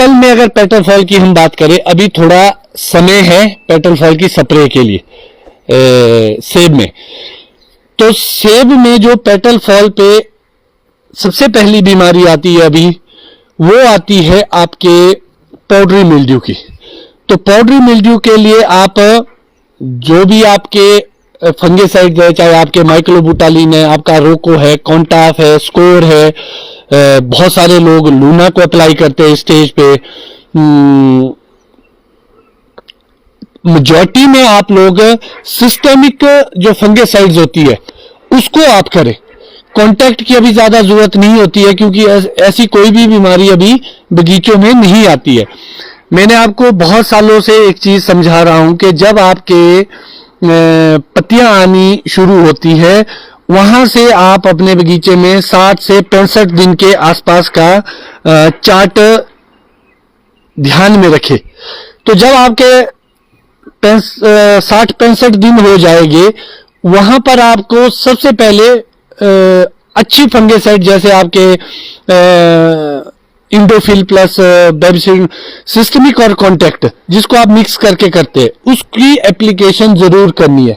Apple में अगर petal fall की हम बात करें, अभी थोड़ा समय है पेटल फॉल की स्प्रे के लिए। सेब में, तो सेब में जो पेटल फॉल पे सबसे पहली बीमारी आती है अभी, वो आती है आपके पाउडरी मिल्ड्यू की। तो पाउडरी मिल्ड्यू के लिए आप जो भी आपके फंगिसाइड है, चाहे आपके माइक्लोबुटालिन है, आपका रोको है, कॉन्टाफ है, स्कोर है, बहुत सारे लोग लूना को अप्लाई करते हैं स्टेज पे। मेजॉरिटी में आप लोग सिस्टेमिक जो फंगिसाइड्स होती है उसको आप करें। कॉन्टैक्ट की अभी ज्यादा जरूरत नहीं होती है, क्योंकि ऐसी कोई भी बीमारी अभी बगीचों में नहीं आती है। मैंने आपको बहुत सालों से एक चीज समझा रहा हूं कि जब आपके पत्तियां आनी शुरू होती है, वहां से आप अपने बगीचे में 60 से 65 दिन के आसपास का चार्ट ध्यान में रखें। तो जब आपके 60-65 दिन हो जाएंगे, वहां पर आपको सबसे पहले अच्छी फंगिसाइड जैसे आपके इंडोफिल प्लस बेबिसिड सिस्टमिक और कॉन्टैक्ट, जिसको आप मिक्स करके करते हैं, उसकी एप्लीकेशन जरूर करनी है,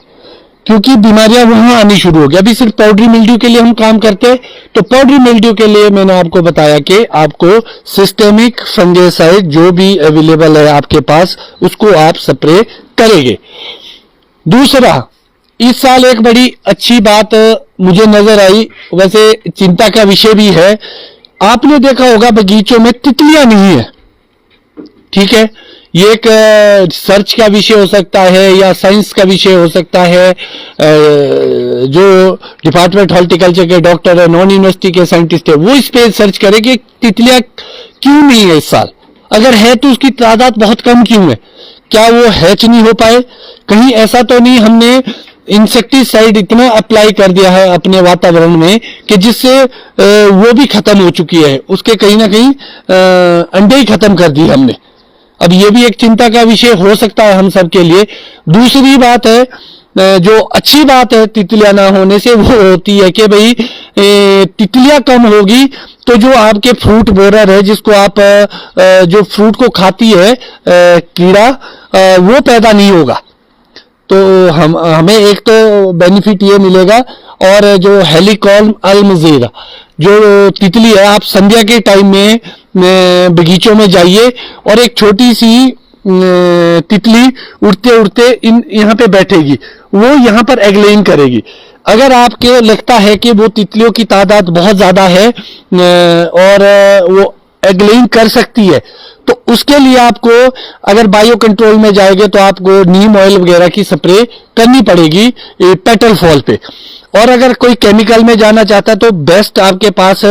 क्योंकि बीमारियां वहां आनी शुरू हो गई। अभी सिर्फ पाउडरी मिल्ड्यू के लिए हम काम करते हैं, तो पाउडरी मिल्ड्यू के लिए मैंने आपको बताया कि आपको सिस्टेमिक फंगिसाइड जो भी अवेलेबल है आपके पास, उसको आप स्प्रे करेंगे। दूसरा, इस साल एक बड़ी अच्छी बात मुझे नजर आई, वैसे चिंता का विषय भी है। आपने देखा होगा बगीचों में तितलियां नहीं है, ठीक है। ये एक रिसर्च का विषय हो सकता है या साइंस का विषय हो सकता है। जो डिपार्टमेंट हॉर्टिकल्चर के डॉक्टर है, नॉन यूनिवर्सिटी के साइंटिस्ट है, वो इस पे सर्च करें कि तितलियां क्यों नहीं है इस साल। अगर है तो उसकी तादाद बहुत कम क्यों है? क्या वो हैच नहीं हो पाए? कहीं ऐसा तो नहीं हमने इंसेक्टिसाइड इतना अप्लाई कर दिया है अपने वातावरण में कि जिससे वो भी खत्म हो चुकी है, उसके कहीं ना कहीं अंडे ही खत्म कर दिए हमने। अब ये भी एक चिंता का विषय हो सकता है हम सब के लिए। दूसरी बात है, जो अच्छी बात है तितलियां ना होने से, वो होती है कि भाई तितलियां कम होगी तो जो आपके फ्रूट बोरर है, जिसको आप जो फ्रूट को खाती है कीड़ा, वो पैदा नहीं होगा। तो हमें एक तो बेनिफिट ये मिलेगा। और जो हेलिकॉर्न अल्मजीरा जो तितली है, आप संध्या के टाइम में बगीचों में जाइए और एक छोटी सी तितली उड़ते उड़ते यहाँ पे बैठेगी, वो यहाँ पर एग-लेइंग करेगी। अगर आपके लगता है कि वो तितलियों की तादाद बहुत ज्यादा है और वो एग-लेइंग कर सकती है, तो उसके लिए आपको अगर बायो कंट्रोल में जाएंगे तो आपको नीम ऑयल वगैरह की स्प्रे करनी पड़ेगी पेटल फॉल पे। और अगर कोई केमिकल में जाना चाहता है तो बेस्ट आपके पास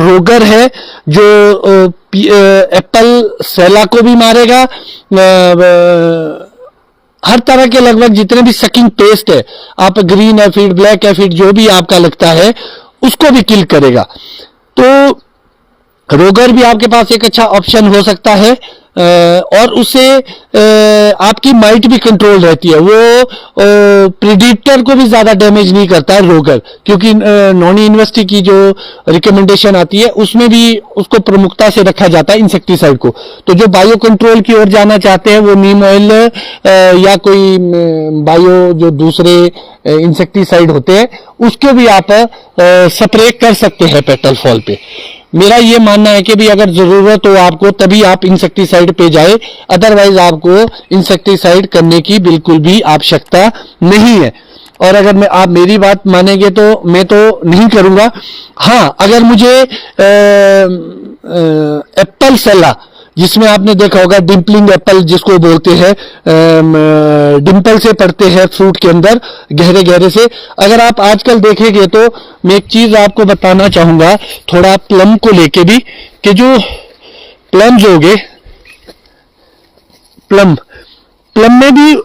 रोगर है, जो एप्पल सेला को भी मारेगा, हर तरह के लगभग जितने भी सकिंग पेस्ट है, आप ग्रीन एफिड, ब्लैक एफिड, जो भी आपका लगता है उसको भी किल करेगा। तो रोगर भी आपके पास एक अच्छा ऑप्शन हो सकता है और उससे आपकी माइट भी कंट्रोल रहती है। वो प्रेडिक्टर को भी ज्यादा डैमेज नहीं करता है रोगर, क्योंकि नॉन यूनिवर्सिटी की जो रिकमेंडेशन आती है उसमें भी उसको प्रमुखता से रखा जाता है इंसेक्टिसाइड को। तो जो बायो कंट्रोल की ओर जाना चाहते हैं वो नीम ऑयल या कोई बायो जो दूसरे इंसेक्टिसाइड होते हैं उसके भी आप स्प्रे कर सकते हैं पेटल फॉल पे। मेरा ये मानना है कि भी अगर जरूरत हो आपको तभी आप इंसेक्टिसाइड पे जाए, अदरवाइज आपको इंसेक्टिसाइड करने की बिल्कुल भी आवश्यकता नहीं है। और अगर आप मेरी बात मानेंगे तो मैं तो नहीं करूंगा। हाँ, अगर मुझे एप्पल सेला, जिसमें आपने देखा होगा डिम्पलिंग एप्पल जिसको बोलते हैं, डिम्पल से पड़ते हैं फ्रूट के अंदर गहरे गहरे से, अगर आप आजकल देखेंगे तो मैं एक चीज आपको बताना चाहूंगा थोड़ा प्लम को लेके भी, कि जो प्लम्स हो गए, प्लम में भी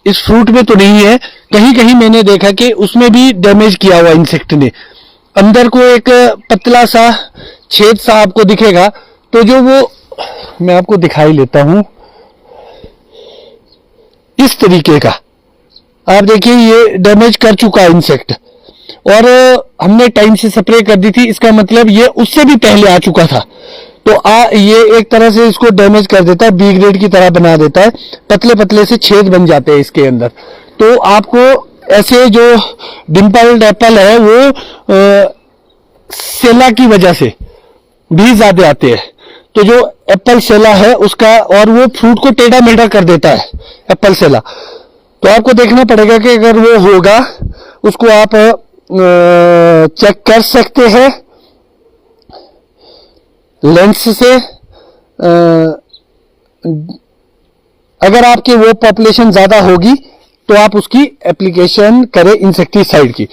इस फ्रूट में तो नहीं है, कहीं कहीं मैंने देखा कि उसमें भी डैमेज किया हुआ इंसेक्ट ने। अंदर को एक पतला सा छेद सा आपको दिखेगा, तो जो वो मैं आपको दिखाई लेता हूं इस तरीके का, आप देखिए ये डैमेज कर चुका है इंसेक्ट, और हमने टाइम से स्प्रे कर दी थी, इसका मतलब ये उससे भी पहले आ चुका था। तो ये एक तरह से इसको डैमेज कर देता है, बी ग्रेड की तरह बना देता है, पतले पतले से छेद बन जाते हैं इसके अंदर। तो आपको ऐसे जो डिम्पल्ड एप्पल है वो सेला की वजह से भी ज्यादा आते हैं। तो जो एप्पल सेला है उसका, और वो फ्रूट को टेढ़ा मेढ़ा कर देता है एप्पल सेला। तो आपको देखना पड़ेगा कि अगर वो होगा, उसको आप चेक कर सकते हैं लेंस से। अगर आपकी वो पॉपुलेशन ज्यादा होगी तो आप उसकी एप्लीकेशन करें इंसेक्टिसाइड की।